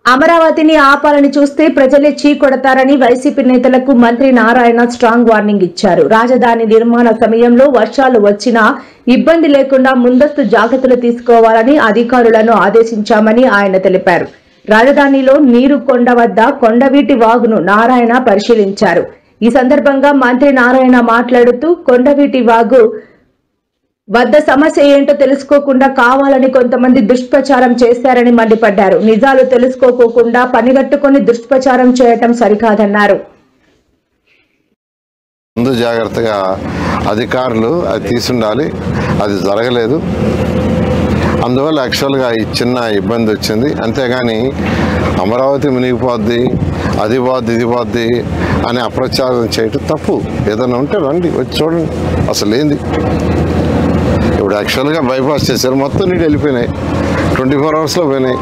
అమరావతిని ఆపాలని చూస్తే ప్రజలే చీకొడతారని వైసీపీ నేతలకు మంత్రి నారాయణ స్ట్రాంగ్ వార్నింగ్ ఇచ్చారు. రాజధాని నిర్మాణ సమయంలో వర్షాలు వచ్చినా ఇబ్బంది లేకుండా ముందస్తు జాగ్రత్తలు తీసుకోవాలని అధికారులను ఆదేశించామని ఆయన తెలిపారు. రాజధానిలో నీరు కొండ వద్ద కొండవీటి వాగును నారాయణ పరిశీలించారు. ఈ సందర్భంగా మంత్రి నారాయణ మాట్లాడుతూ కొండవీటి వాగు వద్ద సమస్య ఏంటో తెలుసుకోకుండా కావాలని కొంతమంది దుష్ప్రచారం చేశారని మండిపడ్డారు. నిజాలు తెలుసుకోకుండా పనిగట్టుకుని దుష్ప్రచారం చేయటం సరికాదన్నారు. ముందు జాగ్రత్తగా అధికారులు అది తీసుండాలి, అది జరగలేదు. అందువల్ల యాక్చువల్గా ఈ చిన్న ఇబ్బంది వచ్చింది. అంతేగాని అమరావతి మునిగిపోద్ది, అది పోద్ది, ఇది పోద్ది అని అప్రచారం చేయటం తప్పు. ఏదైనా ఉంటే రండి, వచ్చి చూడండి అసలు ఏంది. ఇప్పుడు యాక్చువల్గా బైపాస్ చేశారు, మొత్తం నీళ్ళు వెళ్ళిపోయినాయి. 24 అవర్స్లో పోయినాయి.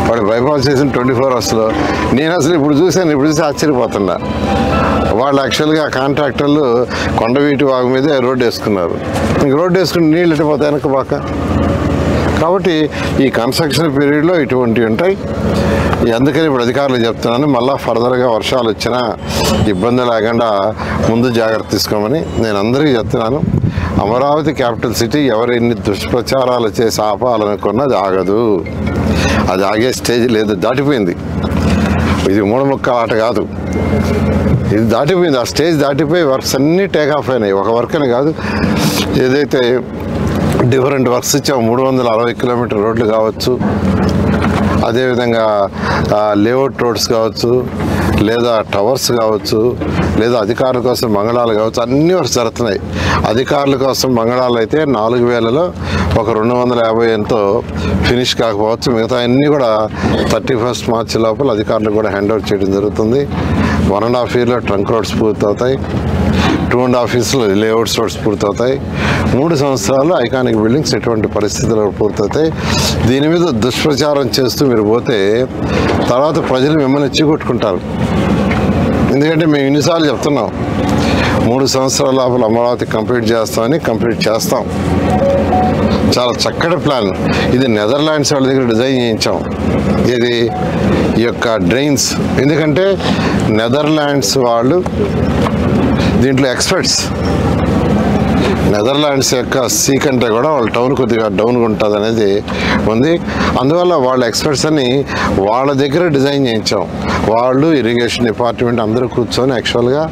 వాడు బైపాస్ చేసిన 24 అవర్స్లో నేను అసలు ఇప్పుడు చూసి ఆశ్చర్యపోతున్నా. వాళ్ళు యాక్చువల్గా కాంట్రాక్టర్లు కొండవీటి వాగు మీదే రోడ్డు వేసుకున్నారు. ఇంక రోడ్డు వేసుకుని నీళ్ళు ఎట్టిపోతాయి వెనక బాక. కాబట్టి ఈ కన్స్ట్రక్షన్ పీరియడ్లో ఇటువంటివి ఉంటాయి. అందుకని ఇప్పుడు అధికారులు చెప్తున్నాను, మళ్ళీ ఫర్దర్గా వర్షాలు వచ్చినా ఇబ్బంది లేకుండా ముందు జాగ్రత్త తీసుకోమని నేను అందరికీ చెప్తున్నాను. అమరావతి క్యాపిటల్ సిటీ ఎవరు ఎన్ని దుష్ప్రచారాలు చేసి ఆపాలనుకున్నది ఆగదు. అది ఆగే స్టేజ్ లేదు, దాటిపోయింది. ఇది మూఢముక్క ఆట కాదు, ఇది దాటిపోయింది. ఆ స్టేజ్ దాటిపోయి వర్క్స్ అన్నీ టేక్ ఆఫ్ అయినాయి. ఒక వర్క్ అని కాదు, ఏదైతే డిఫరెంట్ వర్క్స్ ఇచ్చాము, 360 కిలోమీటర్ రోడ్లు కావచ్చు, అదేవిధంగా లేఅవుట్ రోడ్స్ కావచ్చు, లేదా టవర్స్ కావచ్చు, లేదా అధికారుల కోసం మంగళాలు కావచ్చు, అన్ని వర్క్స్ జరుగుతున్నాయి. అధికారుల కోసం మంగళాలు అయితే 4000లో ఒక 250 ఎంతో ఫినిష్ కాకపోవచ్చు. మిగతా అన్నీ కూడా 31 మార్చి లోపల అధికారులకు కూడా హ్యాండ్ ఓవర్ చేయడం జరుగుతుంది. 1.5 yearలో ట్రంక్ రోడ్స్ పూర్తవుతాయి. 2.5 yearsలో లేఅవుట్స్ రోడ్స్ పూర్తవుతాయి. 3 సంవత్సరాలు ఐకానిక్ బిల్డింగ్స్ ఎటువంటి పరిస్థితుల్లో పూర్తవుతాయి. దీని మీద దుష్ప్రచారం చేస్తూ మీరు పోతే తర్వాత ప్రజలు మిమ్మల్ని చీకొట్టుకుంటారు. ఎందుకంటే మేము ఇన్నిసార్లు చెప్తున్నాం, 3 సంవత్సరాల లోపల అమరావతి కంప్లీట్ చేస్తామని. కంప్లీట్ చేస్తాం. చాలా చక్కటి ప్లాన్ ఇది. నెదర్లాండ్స్ వాళ్ళ దగ్గర డిజైన్ చేయించాం. ఇది ఈ యొక్క డ్రైన్స్. ఎందుకంటే నెదర్లాండ్స్ వాళ్ళు దీంట్లో ఎక్స్పర్ట్స్. నెదర్లాండ్స్ యొక్క సీ కంటే కూడా వాళ్ళ టౌన్ కొద్దిగా డౌన్గా ఉంటుంది అనేది ఉంది. అందువల్ల వాళ్ళ ఎక్స్పర్ట్స్ అని వాళ్ళ దగ్గర డిజైన్ చేయించాం. వాళ్ళు ఇరిగేషన్ డిపార్ట్మెంట్ అందరూ కూర్చొని యాక్చువల్గా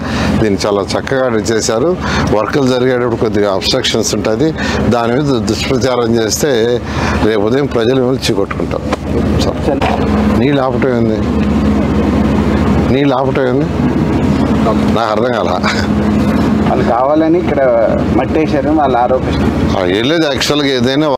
దీన్ని చాలా చక్కగా చేశారు. వర్కులు జరిగేటప్పుడు కొద్దిగా అబ్స్ట్రక్షన్స్ ఉంటుంది. దాని మీద దుష్ప్రచారం చేస్తే రేపు ఉదయం ప్రజలు మిమ్మల్ని చీకొట్టుకుంటారు. నీళ్ళు ఆపటం ఏంది? నీళ్ళు ఆపటం ఏంది? నాకు అర్థం కాల. వాళ్ళు కావాలని ఇక్కడ మట్టేశారు వాళ్ళు ఆరోపిస్తారు. ఏం లేదు, యాక్చువల్గా ఏదైనా